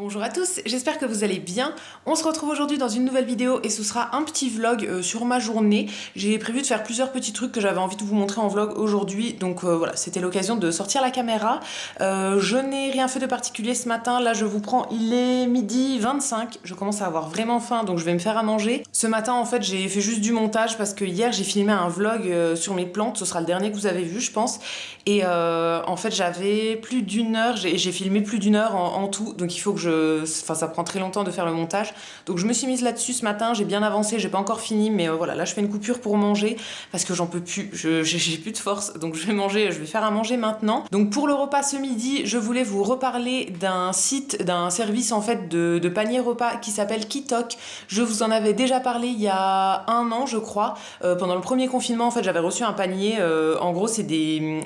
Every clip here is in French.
Bonjour à tous, j'espère que vous allez bien. On se retrouve aujourd'hui dans une nouvelle vidéo et ce sera un petit vlog sur ma journée. J'ai prévu de faire plusieurs petits trucs que j'avais envie de vous montrer en vlog aujourd'hui, donc voilà, c'était l'occasion de sortir la caméra. Je n'ai rien fait de particulier ce matin, là je vous prends, il est 12h25, je commence à avoir vraiment faim donc je vais me faire à manger. Ce matin en fait j'ai fait juste du montage parce que hier j'ai filmé un vlog sur mes plantes, ce sera le dernier que vous avez vu je pense. Et en fait j'avais plus d'une heure, j'ai filmé plus d'une heure en tout, donc il faut que ça prend très longtemps de faire le montage. Donc je me suis mise là-dessus ce matin, j'ai bien avancé, j'ai pas encore fini, mais voilà, là je fais une coupure pour manger parce que j'en peux plus, j'ai plus de force, donc je vais manger, je vais faire à manger maintenant. Donc pour le repas ce midi, je voulais vous reparler d'un site, d'un service en fait de panier repas qui s'appelle Kitok. Je vous en avais déjà parlé il y a un an je crois, pendant le premier confinement en fait j'avais reçu un panier, en gros c'est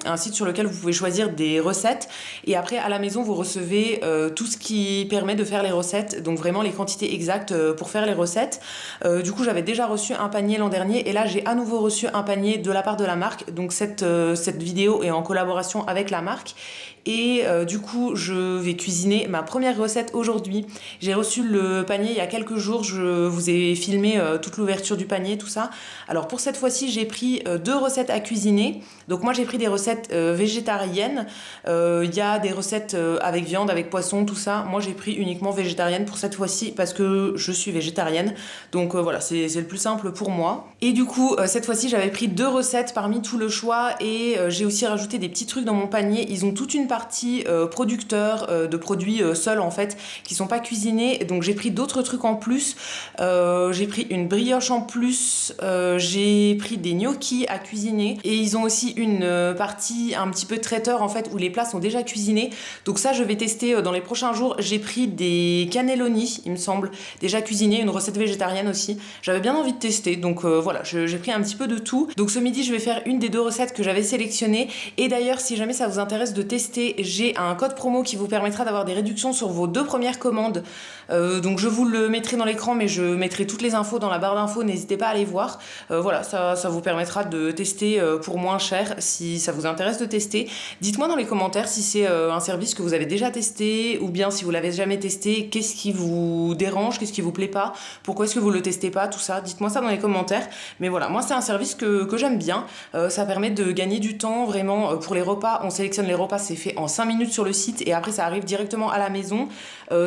un site sur lequel vous pouvez choisir des recettes et après à la maison vous recevez tout ce qui permet de faire les recettes, donc vraiment les quantités exactes pour faire les recettes. Du coup j'avais déjà reçu un panier l'an dernier et là j'ai à nouveau reçu un panier de la part de la marque, donc cette vidéo est en collaboration avec la marque. Et du coup je vais cuisiner ma première recette aujourd'hui. J'ai reçu le panier il y a quelques jours, je vous ai filmé toute l'ouverture du panier, tout ça. Alors pour cette fois-ci j'ai pris 2 recettes à cuisiner. Donc moi j'ai pris des recettes végétariennes, il y a des recettes avec viande, avec poisson, tout ça. Moi j'ai pris uniquement végétarienne pour cette fois-ci parce que je suis végétarienne. Donc voilà, c'est le plus simple pour moi. Et du coup cette fois-ci j'avais pris 2 recettes parmi tout le choix et j'ai aussi rajouté des petits trucs dans mon panier. Ils ont toute une partie producteurs de produits seuls en fait qui sont pas cuisinés, donc j'ai pris d'autres trucs en plus. J'ai pris une brioche en plus, j'ai pris des gnocchis à cuisiner et ils ont aussi une partie un petit peu traiteur en fait où les plats sont déjà cuisinés, donc ça je vais tester dans les prochains jours. J'ai pris des cannelloni il me semble déjà cuisinés, une recette végétarienne aussi, j'avais bien envie de tester, donc voilà, j'ai pris un petit peu de tout. Donc ce midi je vais faire une des 2 recettes que j'avais sélectionnées et d'ailleurs si jamais ça vous intéresse de tester, j'ai un code promo qui vous permettra d'avoir des réductions sur vos 2 premières commandes. Donc je vous le mettrai dans l'écran, mais je mettrai toutes les infos dans la barre d'infos, n'hésitez pas à aller voir. Voilà, ça vous permettra de tester pour moins cher si ça vous intéresse de tester. Dites-moi dans les commentaires si c'est un service que vous avez déjà testé ou bien si vous l'avez jamais testé, qu'est-ce qui vous dérange, qu'est-ce qui vous plaît pas, pourquoi est-ce que vous le testez pas, tout ça. Dites-moi ça dans les commentaires. Mais voilà, moi c'est un service que j'aime bien. Ça permet de gagner du temps vraiment pour les repas. On sélectionne les repas, c'est fait en 5 minutes sur le site et après ça arrive directement à la maison.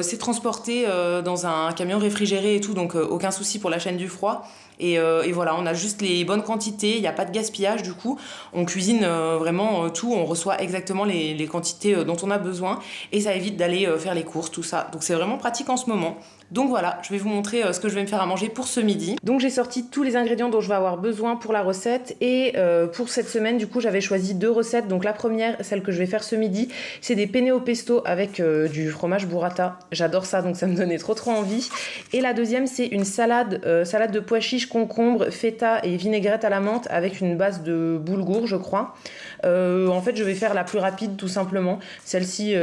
C'est transporté dans un camion réfrigéré et tout, donc aucun souci pour la chaîne du froid. Et voilà, on a juste les bonnes quantités, il n'y a pas de gaspillage du coup, on cuisine vraiment tout, on reçoit exactement les quantités dont on a besoin et ça évite d'aller faire les courses, tout ça. Donc c'est vraiment pratique en ce moment. Donc voilà, je vais vous montrer ce que je vais me faire à manger pour ce midi. Donc j'ai sorti tous les ingrédients dont je vais avoir besoin pour la recette et pour cette semaine du coup j'avais choisi 2 recettes. Donc la première, celle que je vais faire ce midi, c'est des penne au pesto avec du fromage burrata. J'adore ça, donc ça me donnait trop envie. Et la deuxième c'est une salade de pois chiches, concombre, feta et vinaigrette à la menthe avec une base de boulgour je crois. En fait je vais faire la plus rapide tout simplement. Celle-ci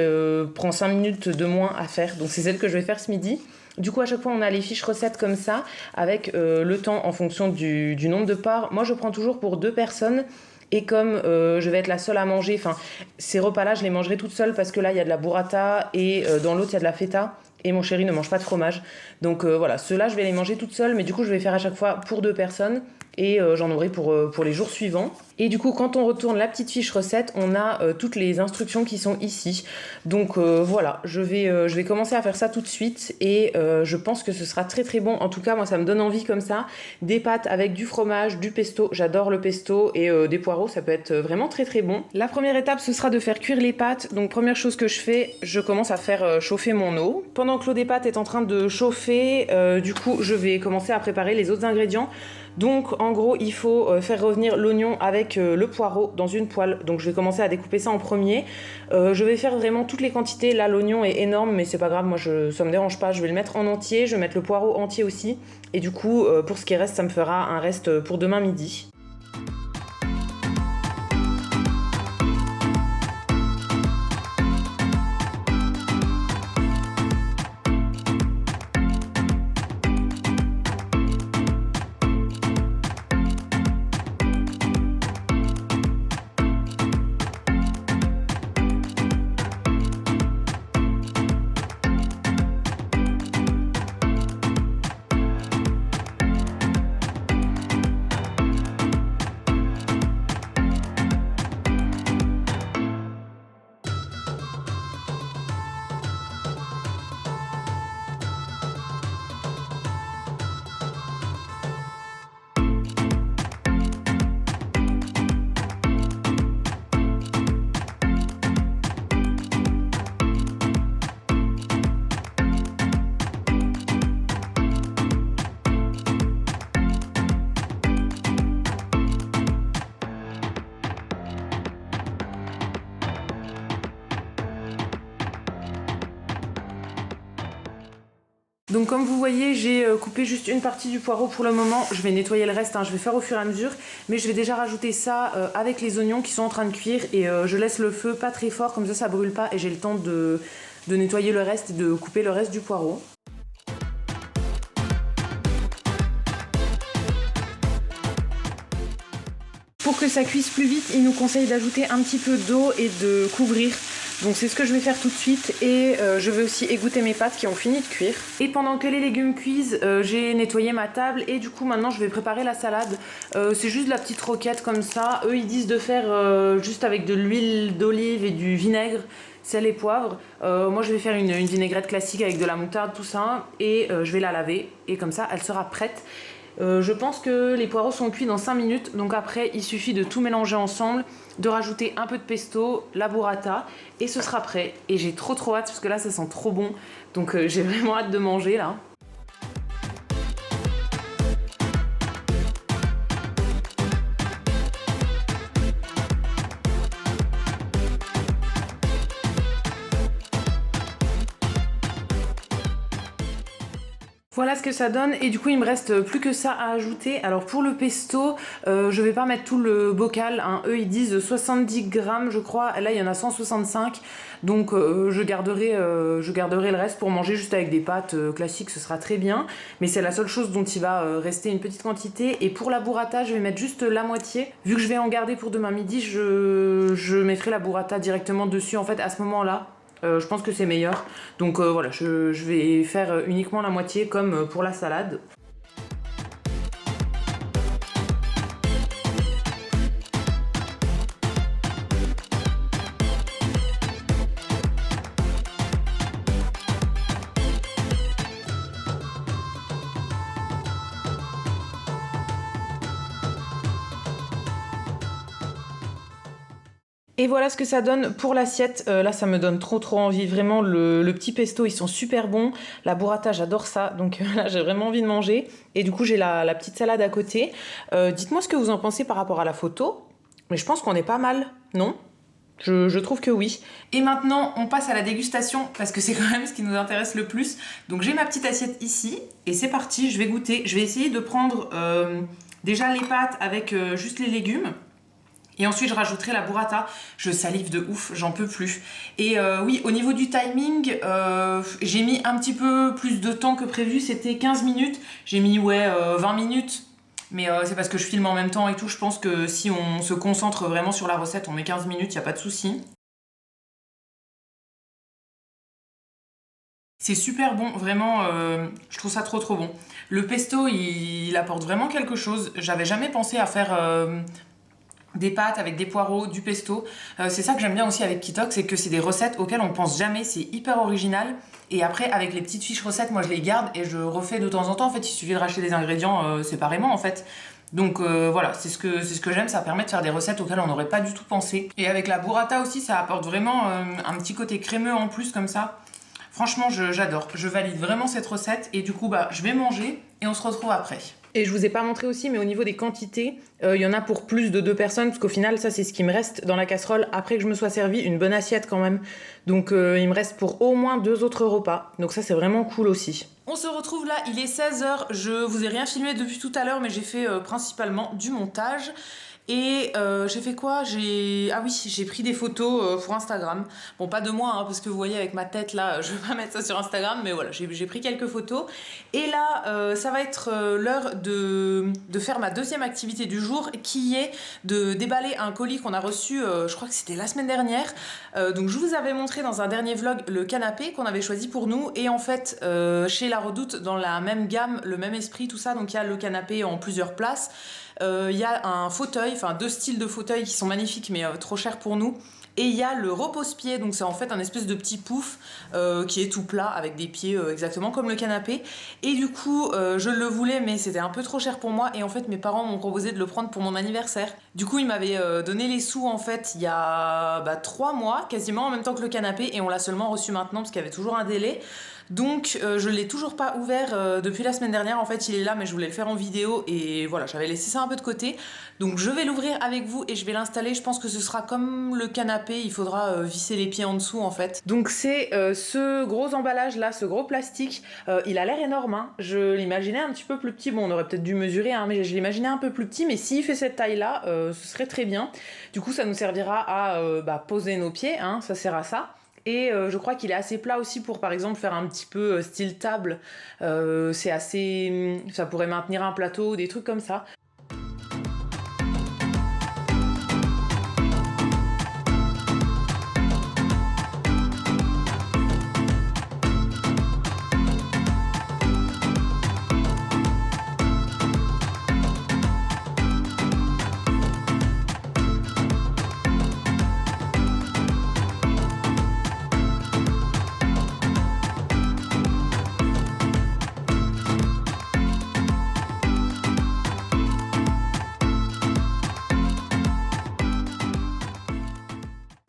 prend 5 minutes de moins à faire, donc c'est celle que je vais faire ce midi. Du coup à chaque fois on a les fiches recettes comme ça avec le temps en fonction du nombre de parts. Moi je prends toujours pour 2 personnes et comme je vais être la seule à manger, enfin ces repas là je les mangerai toute seule parce que là il y a de la burrata et dans l'autre il y a de la feta et mon chéri ne mange pas de fromage, donc voilà, ceux-là je vais les manger toute seule, mais du coup je vais faire à chaque fois pour 2 personnes et j'en aurai pour les jours suivants. Et du coup quand on retourne la petite fiche recette, on a toutes les instructions qui sont ici, donc voilà, je vais commencer à faire ça tout de suite et je pense que ce sera très bon. En tout cas moi ça me donne envie comme ça, des pâtes avec du fromage, du pesto, j'adore le pesto, et des poireaux, ça peut être vraiment très bon. La première étape ce sera de faire cuire les pâtes, donc première chose que je fais, je commence à faire chauffer mon eau. Pendant que l'eau des pâtes est en train de chauffer, du coup je vais commencer à préparer les autres ingrédients. Donc en gros il faut faire revenir l'oignon avec le poireau dans une poêle, donc je vais commencer à découper ça en premier. Je vais faire vraiment toutes les quantités, là l'oignon est énorme mais c'est pas grave, moi ça me dérange pas, je vais le mettre en entier, je vais mettre le poireau entier aussi et du coup pour ce qui reste ça me fera un reste pour demain midi. Donc comme vous voyez, j'ai coupé juste une partie du poireau pour le moment. Je vais nettoyer le reste, je vais faire au fur et à mesure. Mais je vais déjà rajouter ça avec les oignons qui sont en train de cuire. Et je laisse le feu pas très fort, comme ça brûle pas. Et j'ai le temps de nettoyer le reste et de couper le reste du poireau. Pour que ça cuise plus vite, il nous conseille d'ajouter un petit peu d'eau et de couvrir. Donc c'est ce que je vais faire tout de suite et je vais aussi égoutter mes pâtes qui ont fini de cuire. Et pendant que les légumes cuisent, j'ai nettoyé ma table et du coup maintenant je vais préparer la salade. C'est juste de la petite roquette comme ça. Eux ils disent de faire juste avec de l'huile d'olive et du vinaigre, sel et poivre. Moi je vais faire une vinaigrette classique avec de la moutarde, tout ça, et je vais la laver et comme ça elle sera prête. Je pense que les poireaux sont cuits dans 5 minutes, donc après il suffit de tout mélanger ensemble, de rajouter un peu de pesto, la burrata, et ce sera prêt. Et j'ai trop hâte parce que là ça sent trop bon, donc j'ai vraiment hâte de manger là. Voilà ce que ça donne et du coup il me reste plus que ça à ajouter. Alors pour le pesto, je vais pas mettre tout le bocal, eux ils disent 70 grammes je crois, là il y en a 165, donc je garderai le reste pour manger juste avec des pâtes classiques, ce sera très bien, mais c'est la seule chose dont il va rester une petite quantité. Et pour la burrata je vais mettre juste la moitié, vu que je vais en garder pour demain midi, je mettrai la burrata directement dessus en fait à ce moment là. Je pense que c'est meilleur. Donc voilà, je vais faire uniquement la moitié comme pour la salade. Et voilà ce que ça donne pour l'assiette. Là, ça me donne trop envie. Vraiment, le petit pesto, ils sont super bons. La burrata, j'adore ça. Donc là, j'ai vraiment envie de manger. Et du coup, j'ai la petite salade à côté. Dites-moi ce que vous en pensez par rapport à la photo. Mais je pense qu'on est pas mal, non ? Je trouve que oui. Et maintenant, on passe à la dégustation parce que c'est quand même ce qui nous intéresse le plus. Donc j'ai ma petite assiette ici et c'est parti, je vais goûter. Je vais essayer de prendre déjà les pâtes avec juste les légumes. Et ensuite, je rajouterai la burrata. Je salive de ouf, j'en peux plus. Et oui, au niveau du timing, j'ai mis un petit peu plus de temps que prévu. C'était 15 minutes. J'ai mis, 20 minutes. Mais c'est parce que je filme en même temps et tout. Je pense que si on se concentre vraiment sur la recette, on met 15 minutes, y a pas de souci. C'est super bon, vraiment, je trouve ça trop bon. Le pesto, il apporte vraiment quelque chose. J'avais jamais pensé à faire des pâtes avec des poireaux, du pesto. C'est ça que j'aime bien aussi avec Kitoc, c'est que c'est des recettes auxquelles on pense jamais, c'est hyper original. Et après, avec les petites fiches recettes, moi je les garde et je refais de temps en temps. En fait, il suffit de racheter des ingrédients séparément en fait. Donc voilà, c'est ce que j'aime, ça permet de faire des recettes auxquelles on n'aurait pas du tout pensé. Et avec la burrata aussi, ça apporte vraiment un petit côté crémeux en plus comme ça. Franchement, j'adore. Je valide vraiment cette recette et du coup, je vais manger et on se retrouve après. Et je vous ai pas montré aussi, mais au niveau des quantités, il y en a pour plus de 2 personnes, parce qu'au final, ça c'est ce qui me reste dans la casserole après que je me sois servi, une bonne assiette quand même. Donc il me reste pour au moins 2 autres repas. Donc ça c'est vraiment cool aussi. On se retrouve là, il est 16h, je vous ai rien filmé depuis tout à l'heure, mais j'ai fait principalement du montage. Et j'ai fait quoi? Ah oui, j'ai pris des photos pour Instagram. Bon, pas de moi, parce que vous voyez avec ma tête là, je vais pas mettre ça sur Instagram, mais voilà, j'ai pris quelques photos. Et là, ça va être l'heure de faire ma deuxième activité du jour, qui est de déballer un colis qu'on a reçu, je crois que c'était la semaine dernière. Donc je vous avais montré dans un dernier vlog le canapé qu'on avait choisi pour nous. Et en fait, chez La Redoute, dans la même gamme, le même esprit, tout ça, donc il y a le canapé en plusieurs places. Il y a un fauteuil, enfin 2 styles de fauteuils qui sont magnifiques mais trop chers pour nous. Et il y a le repose-pied, donc c'est en fait un espèce de petit pouf qui est tout plat avec des pieds exactement comme le canapé. Et du coup, je le voulais mais c'était un peu trop cher pour moi et en fait mes parents m'ont proposé de le prendre pour mon anniversaire. Du coup, ils m'avaient donné les sous en fait il y a 3 mois, quasiment en même temps que le canapé, et on l'a seulement reçu maintenant parce qu'il y avait toujours un délai. Donc je l'ai toujours pas ouvert depuis la semaine dernière. En fait il est là mais je voulais le faire en vidéo et voilà, j'avais laissé ça un peu de côté. Donc je vais l'ouvrir avec vous et je vais l'installer. Je pense que ce sera comme le canapé, il faudra visser les pieds en dessous en fait. Donc c'est ce gros emballage là, ce gros plastique. Il a l'air énorme, hein. Je l'imaginais un petit peu plus petit. Bon, on aurait peut-être dû mesurer, hein, mais je l'imaginais un peu plus petit. Mais s'il fait cette taille là, ce serait très bien. Du coup ça nous servira à poser nos pieds, hein, ça sert à ça. Et je crois qu'il est assez plat aussi pour par exemple faire un petit peu style table. C'est assez... ça pourrait maintenir un plateau, des trucs comme ça.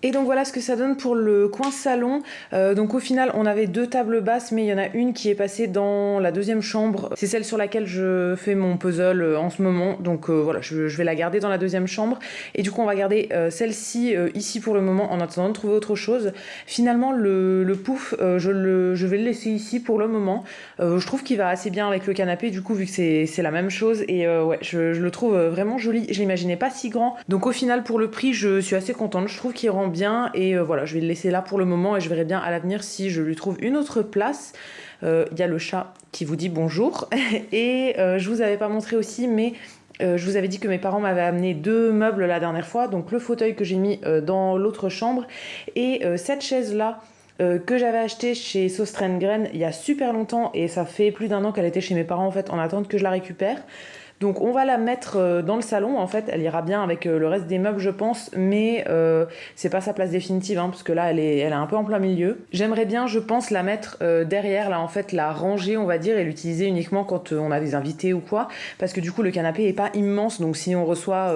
Et donc voilà ce que ça donne pour le coin salon. Donc au final on avait 2 tables basses, mais il y en a une qui est passée dans la deuxième chambre. C'est celle sur laquelle je fais mon puzzle en ce moment. Donc voilà, je vais la garder dans la deuxième chambre. Et du coup on va garder celle-ci ici pour le moment en attendant de trouver autre chose. Finalement le pouf, je vais le laisser ici pour le moment. Je trouve qu'il va assez bien avec le canapé du coup vu que c'est la même chose. Et ouais, je le trouve vraiment joli. Je l'imaginais pas si grand. Donc au final pour le prix je suis assez contente. Je trouve qu'il rend bien et voilà, je vais le laisser là pour le moment et je verrai bien à l'avenir si je lui trouve une autre place. Il y a le chat qui vous dit bonjour et je vous avais pas montré aussi mais je vous avais dit que mes parents m'avaient amené 2 meubles la dernière fois, donc le fauteuil que j'ai mis dans l'autre chambre et cette chaise là que j'avais acheté chez Sostrengren il y a super longtemps et ça fait plus d'1 an qu'elle était chez mes parents en fait en attendant que je la récupère. Donc on va la mettre dans le salon, en fait elle ira bien avec le reste des meubles je pense, mais c'est pas sa place définitive hein, parce que là elle est un peu en plein milieu. J'aimerais bien je pense la mettre derrière là en fait, la ranger on va dire et l'utiliser uniquement quand on a des invités ou quoi, parce que du coup le canapé est pas immense, donc si on reçoit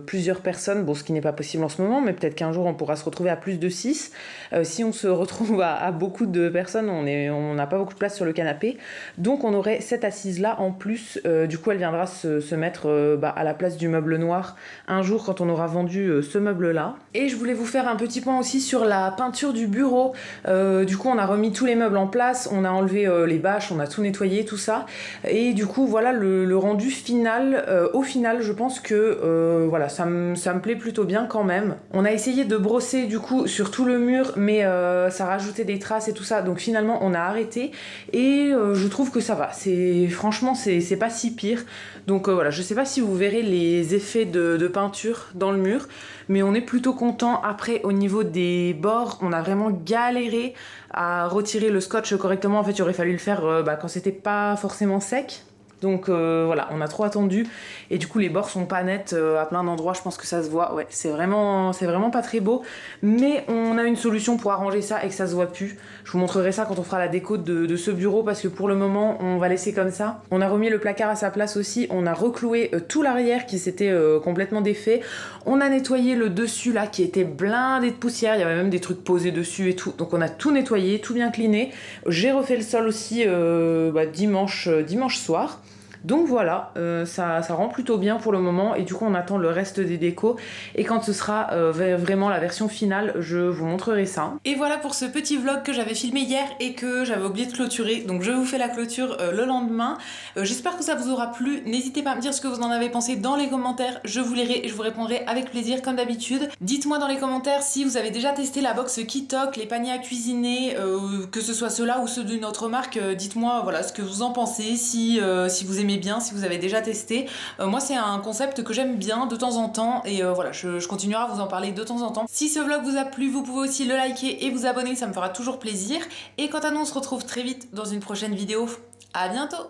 plusieurs personnes, bon ce qui n'est pas possible en ce moment, mais peut-être qu'un jour on pourra se retrouver à plus de 6, si on se retrouve à beaucoup de personnes, on n'a pas beaucoup de place sur le canapé, donc on aurait cette assise là en plus, du coup elle viendra se mettre à la place du meuble noir un jour quand on aura vendu ce meuble là. Et je voulais vous faire un petit point aussi sur la peinture du bureau. Du coup on a remis tous les meubles en place, on a enlevé les bâches, on a tout nettoyé, tout ça, et du coup voilà le rendu final. Au final je pense que voilà ça me plaît plutôt bien quand même. On a essayé de brosser du coup sur tout le mur mais ça rajoutait des traces et tout ça, donc finalement on a arrêté et je trouve que ça va, franchement c'est pas si pire. Donc voilà, je sais pas si vous verrez les effets de peinture dans le mur, mais on est plutôt content. Après au niveau des bords, on a vraiment galéré à retirer le scotch correctement. En fait il aurait fallu le faire quand c'était pas forcément sec. Donc voilà, on a trop attendu et du coup les bords sont pas nets à plein d'endroits, je pense que ça se voit. Ouais, c'est vraiment pas très beau, mais on a une solution pour arranger ça et que ça se voit plus. Je vous montrerai ça quand on fera la déco de ce bureau, parce que pour le moment on va laisser comme ça. On a remis le placard à sa place aussi, on a recloué tout l'arrière qui s'était complètement défait. On a nettoyé le dessus là qui était blindé de poussière, il y avait même des trucs posés dessus et tout. Donc on a tout nettoyé, tout bien cleané. J'ai refait le sol aussi dimanche soir. Donc voilà, ça rend plutôt bien pour le moment et du coup on attend le reste des décos et quand ce sera vraiment la version finale, je vous montrerai ça. Et voilà pour ce petit vlog que j'avais filmé hier et que j'avais oublié de clôturer, donc je vous fais la clôture le lendemain. J'espère que ça vous aura plu, n'hésitez pas à me dire ce que vous en avez pensé dans les commentaires, je vous lirai et je vous répondrai avec plaisir comme d'habitude. Dites-moi dans les commentaires si vous avez déjà testé la box Kitok, les paniers à cuisiner, que ce soit ceux-là ou ceux d'une autre marque, dites-moi voilà ce que vous en pensez, si vous aimez bien, si vous avez déjà testé. Moi c'est un concept que j'aime bien de temps en temps et voilà, je continuerai à vous en parler de temps en temps. Si ce vlog vous a plu, vous pouvez aussi le liker et vous abonner, ça me fera toujours plaisir. Et quant à nous, on se retrouve très vite dans une prochaine vidéo. À bientôt!